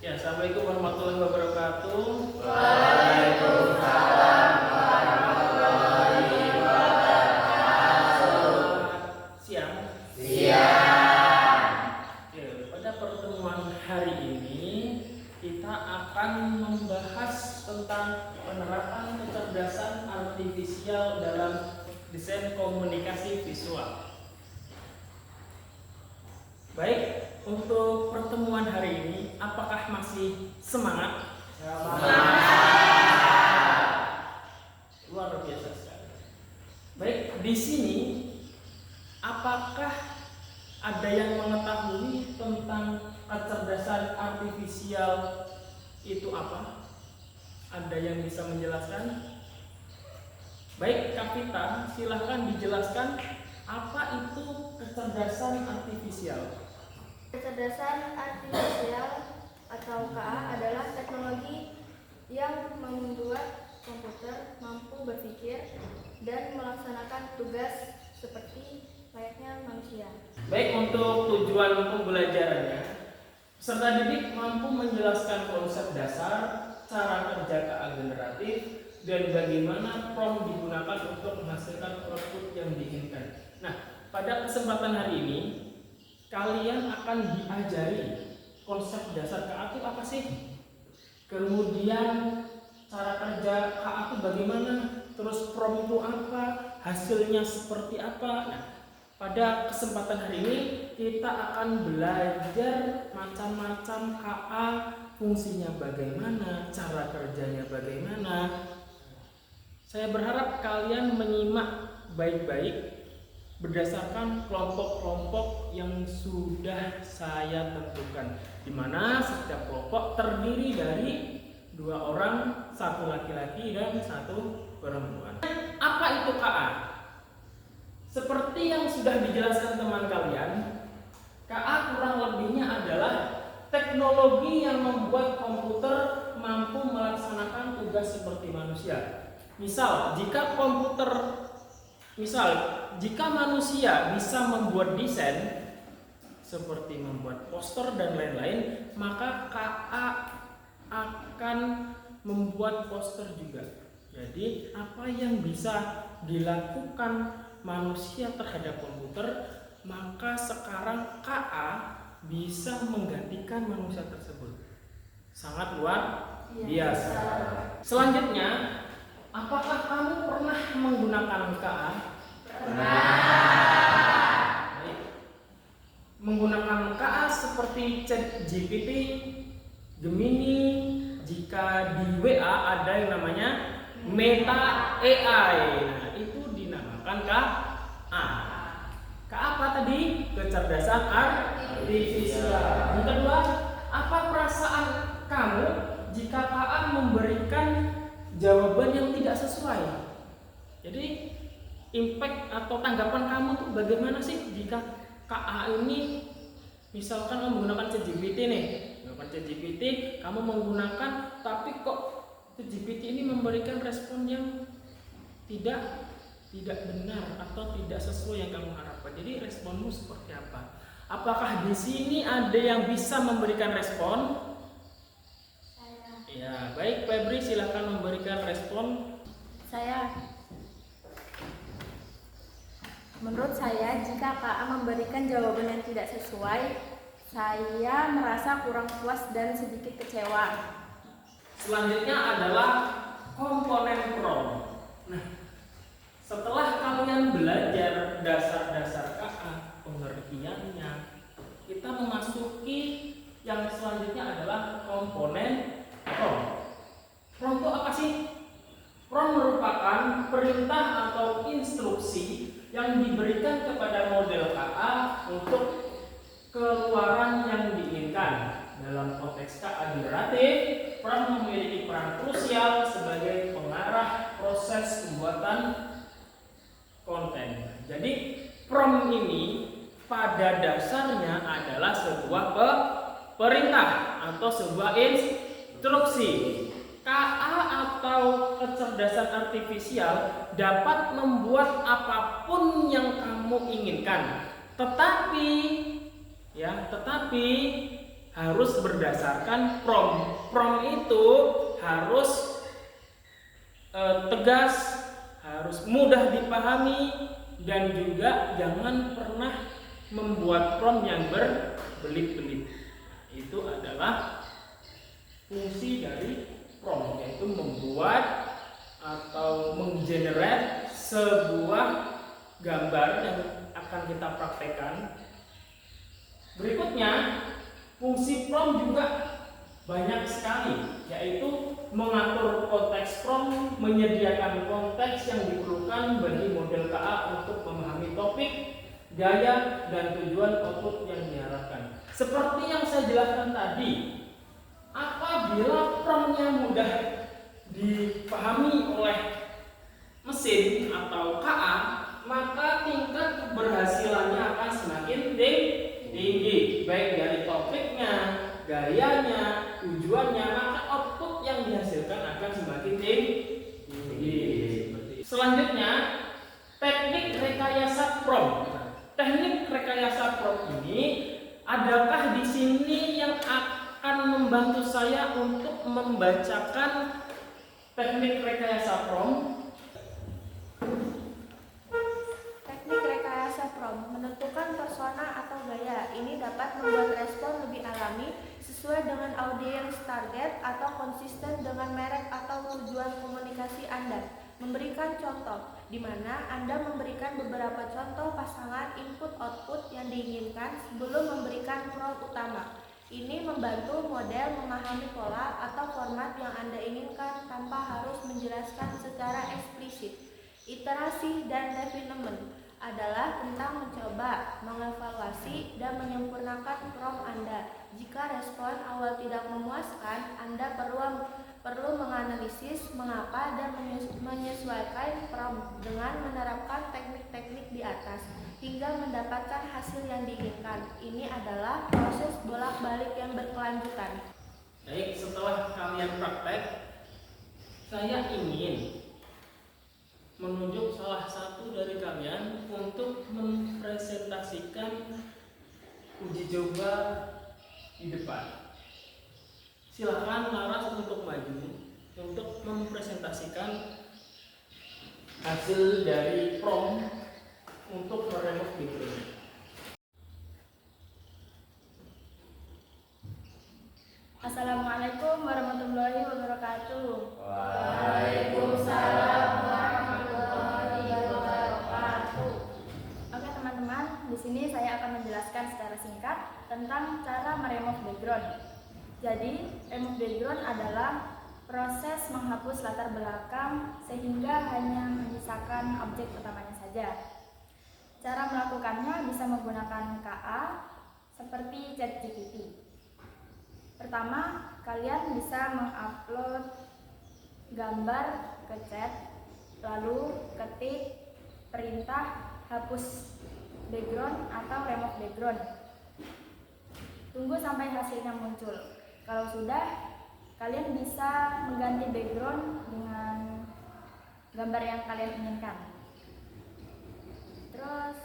Ya, assalamualaikum warahmatullahi wabarakatuh. Waalaikumsalam warahmatullahi wabarakatuh. Siang. Siang. Oke, pada pertemuan hari ini kita akan membahas tentang penerapan kecerdasan artifisial dalam desain komunikasi visual. Baik, untuk pertemuan hari ini, apakah masih semangat? Luar biasa sekali. Baik, di sini apakah ada yang mengetahui tentang kecerdasan artifisial itu apa? Ada yang bisa menjelaskan? Baik, Kapita, silahkan dijelaskan apa itu kecerdasan artifisial. Kecerdasan artifisial atau KA adalah teknologi yang membuat komputer mampu berpikir dan melaksanakan tugas seperti layaknya manusia. Baik, untuk tujuan pembelajarannya, peserta didik mampu menjelaskan konsep dasar, cara kerja KA generatif, dan bagaimana prompt digunakan untuk menghasilkan output yang diinginkan. Nah, pada kesempatan hari ini kalian akan diajari konsep dasar KA itu apa sih? Kemudian cara kerja KA itu bagaimana? Terus prompt itu apa? Hasilnya seperti apa? Nah, pada kesempatan hari ini kita akan belajar macam-macam KA, fungsinya bagaimana, cara kerjanya bagaimana. Saya berharap kalian menyimak baik-baik berdasarkan kelompok-kelompok yang sudah saya tentukan, di mana setiap kelompok terdiri dari 2 orang, 1 laki-laki dan 1 perempuan. Apa itu KA? Seperti yang sudah dijelaskan teman kalian, KA kurang lebihnya adalah teknologi yang membuat komputer mampu melaksanakan tugas seperti manusia. Misal, jika manusia bisa membuat desain seperti membuat poster dan lain-lain, maka KA akan membuat poster juga. Jadi, apa yang bisa dilakukan manusia terhadap komputer, maka sekarang KA bisa menggantikan manusia tersebut. Sangat luar biasa. Selanjutnya, apakah kamu pernah menggunakan KA? Baik. Menggunakan KA seperti ChatGPT, Gemini, jika di WA ada yang namanya Meta AI. Nah, itu dinamakan KA. KA apa tadi? Kecerdasan artifisial. Yang kedua, apa perasaan kamu jika KA memberikan jawaban yang tidak sesuai? Jadi impact atau tanggapan kamu tuh bagaimana sih jika KA ini, misalkan kamu menggunakan ChatGPT nih, kamu menggunakan tapi kok ChatGPT ini memberikan respon yang tidak benar atau tidak sesuai yang kamu harapkan. Jadi responmu seperti apa? Apakah di sini ada yang bisa memberikan respon? Ya, baik, Febri, silahkan memberikan respon. Menurut saya, jika KA memberikan jawaban yang tidak sesuai, saya merasa kurang puas dan sedikit kecewa. Selanjutnya adalah komponen prompt. Nah, setelah kalian belajar dasar-dasar KA, pengertiannya, kita memasuki yang selanjutnya adalah komponen prompt. Prompt itu apa sih? Prompt merupakan perintah atau instruksi yang diberikan kepada model KA untuk keluaran yang diinginkan. Dalam konteks KA generatif, prompt memiliki peran krusial sebagai pengarah proses pembuatan konten. Jadi prompt ini pada dasarnya adalah sebuah perintah atau sebuah instruksi. KA atau kecerdasan artifisial dapat membuat apapun yang kamu inginkan. Tetapi harus berdasarkan prom. Prom itu harus tegas, harus mudah dipahami, dan juga jangan pernah membuat prom yang berbelit-belit. Itu adalah fungsi dari prom, yaitu membuat atau menggenerate sebuah gambar yang akan kita praktekkan. Berikutnya, fungsi prom juga banyak sekali, yaitu mengatur konteks prom, menyediakan konteks yang diperlukan bagi model KA untuk memahami topik, gaya, dan tujuan output yang diharapkan. Seperti yang saya jelaskan tadi, apabila promnya mudah dipahami oleh mesin atau KA, maka tingkat keberhasilannya akan semakin tinggi, baik dari topiknya, gayanya, tujuannya, maka output yang dihasilkan akan semakin tinggi. Selanjutnya, teknik rekayasa prom. Teknik rekayasa prom ini, adakah di sini yang akan membantu saya untuk membacakan teknik rekayasa prom? Teknik rekayasa prom menentukan persona atau gaya. Ini dapat membuat respon lebih alami, sesuai dengan audiens target, atau konsisten dengan merek atau tujuan komunikasi Anda. Memberikan contoh, di mana Anda memberikan beberapa contoh pasangan input-output yang diinginkan sebelum memberikan prom utama. Ini membantu model memahami pola atau format yang Anda inginkan tanpa harus menjelaskan secara eksplisit. Iterasi dan refinement adalah tentang mencoba, mengevaluasi, dan menyempurnakan prom Anda. Jika respon awal tidak memuaskan, Anda perlu menganalisis mengapa dan menyesuaikan prom dengan menerapkan teknik-teknik di atas hingga mendapatkan hasil yang diinginkan. Ini adalah proses bolak-balik yang berkelanjutan. Baik, setelah kalian praktek, saya ingin menunjuk salah satu dari kalian untuk mempresentasikan uji coba di depan. Silakan Laras untuk maju untuk mempresentasikan hasil dari prom untuk meremove background. Assalamualaikum warahmatullahi wabarakatuh. Waalaikumsalam warahmatullahi wabarakatuh. Oke teman-teman, di sini saya akan menjelaskan secara singkat tentang cara meremove background. Jadi, remove background adalah proses menghapus latar belakang sehingga hanya menyisakan objek utamanya saja. Cara melakukannya bisa menggunakan KA seperti ChatGPT. Pertama, kalian bisa mengupload gambar ke chat, lalu ketik perintah hapus background atau remove background. Tunggu sampai hasilnya muncul. Kalau sudah, kalian bisa mengganti background dengan gambar yang kalian inginkan. Terus,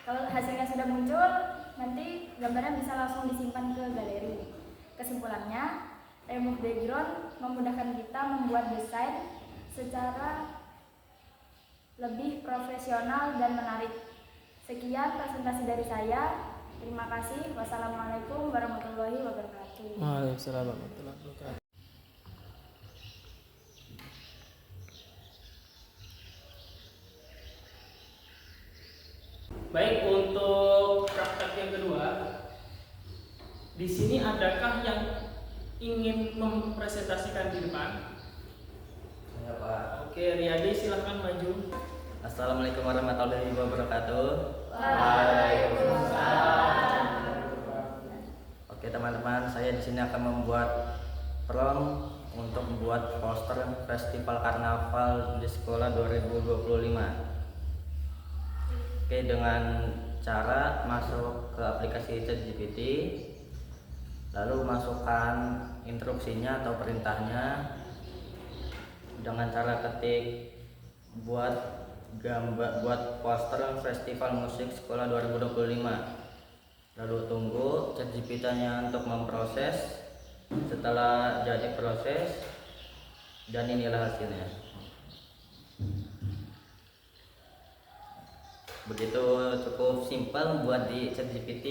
kalau hasilnya sudah muncul, nanti gambarnya bisa langsung disimpan ke galeri. Kesimpulannya, remove background memudahkan kita membuat desain secara lebih profesional dan menarik. Sekian presentasi dari saya. Terima kasih. Wassalamualaikum warahmatullahi wabarakatuh. Waalaikumsalam warahmatullahi wabarakatuh. Baik, untuk praktek yang kedua, di sini adakah yang ingin mempresentasikan di depan? Ya Pak. Oke, Riyadi silahkan maju. Assalamualaikum warahmatullahi wabarakatuh. Waalaikumsalam. Oke teman-teman, saya di sini akan membuat prom untuk membuat poster Festival Karnaval di Sekolah 2025. Oke, dengan cara masuk ke aplikasi ChatGPT, lalu masukkan instruksinya atau perintahnya dengan cara ketik buat poster Festival Musik Sekolah 2025. lalu tunggu ChatGPT-nya untuk memproses. Setelah jadi proses, dan inilah hasilnya. Begitu, cukup simpel buat di ChatGPT.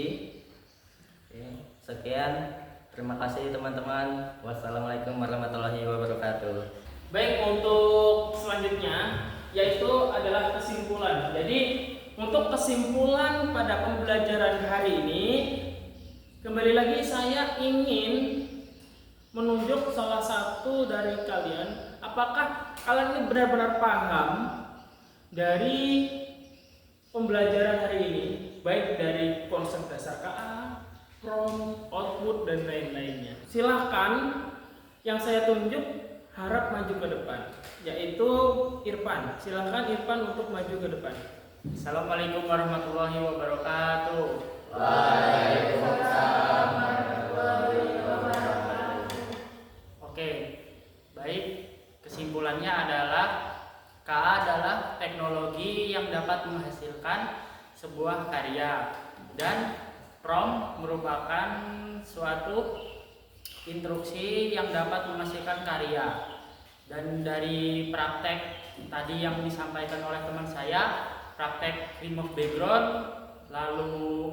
Oke, sekian, terima kasih teman-teman. Wassalamualaikum warahmatullahi wabarakatuh. Baik, untuk selanjutnya yaitu adalah kesimpulan. Jadi untuk kesimpulan pada pembelajaran hari ini, kembali lagi saya ingin menunjuk salah satu dari kalian. Apakah kalian ini benar-benar paham dari pembelajaran hari ini, baik dari konsep dasar KA, prompt, output, dan lain-lainnya? Silahkan, yang saya tunjuk harap maju ke depan, yaitu Irfan. Silahkan Irfan untuk maju ke depan. Assalamualaikum warahmatullahi wabarakatuh. Waalaikumsalam warahmatullahi wabarakatuh. Oke, baik. Kesimpulannya adalah KA adalah teknologi yang dapat menghasilkan sebuah karya, dan prompt merupakan suatu instruksi yang dapat menghasilkan karya. Dan dari praktek tadi yang disampaikan oleh teman saya, praktek remove background lalu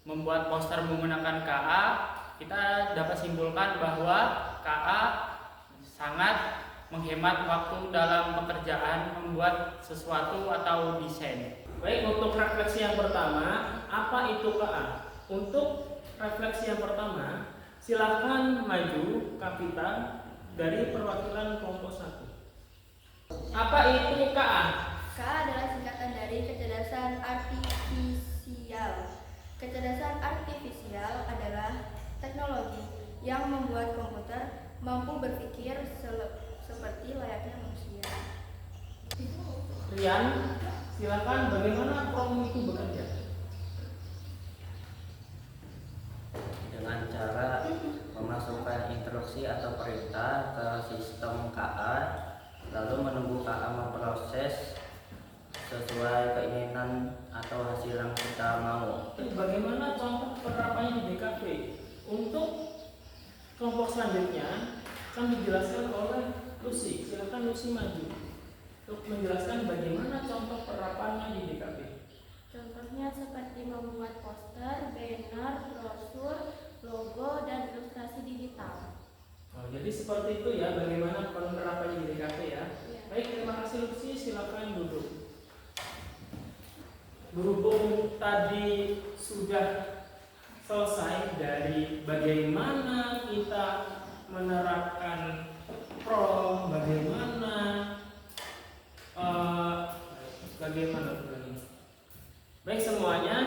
membuat poster menggunakan KA, kita dapat simpulkan bahwa KA sangat menghemat waktu dalam pekerjaan membuat sesuatu atau desain. Baik, untuk refleksi yang pertama, apa itu KA? Untuk refleksi yang pertama, silakan maju Kapita dari perwakilan kelompok 1. Apa itu KA? KA adalah singkatan dari kecerdasan artifisial. Kecerdasan artifisial adalah teknologi yang membuat komputer mampu berpikir seperti layaknya manusia. Rian, silakan, bagaimana prompt itu bekerja? Dengan cara memasukkan instruksi atau perintah ke sistem KA, lalu menunggu KA memproses sesuai keinginan atau hasil yang kita mau. Bagaimana contoh penerapannya di DKV? Untuk kelompok selanjutnya akan dijelaskan oleh Lucy. Silakan Lucy maju untuk menjelaskan bagaimana contoh penerapannya di DKV. Contohnya seperti membuat poster, banner, brosur, logo, dan ilustrasi digital. Oh, jadi seperti itu ya bagaimana penerapannya di DKV ya. Ya. Baik, terima kasih Lucy. Silakan duduk. Berhubung tadi sudah selesai dari bagaimana kita menerapkan prompt, bagaimana baik semuanya,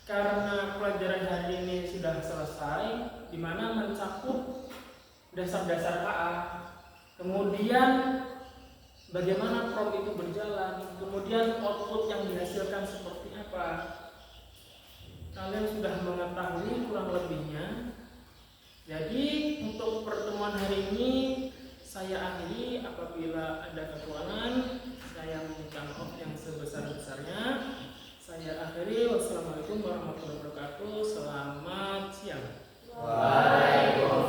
karena pelajaran hari ini sudah selesai, di mana mencakup dasar-dasar KA, kemudian bagaimana prompt itu berjalan, kemudian output yang dihasilkan seperti apa. Kalian sudah mengetahui kurang lebihnya. Jadi untuk pertemuan hari ini saya akhiri. Apabila ada kekurangan, saya minta maaf yang sebesar-besarnya. Saya akhiri. Wassalamualaikum warahmatullahi wabarakatuh. Selamat siang. Waalaikumsalam.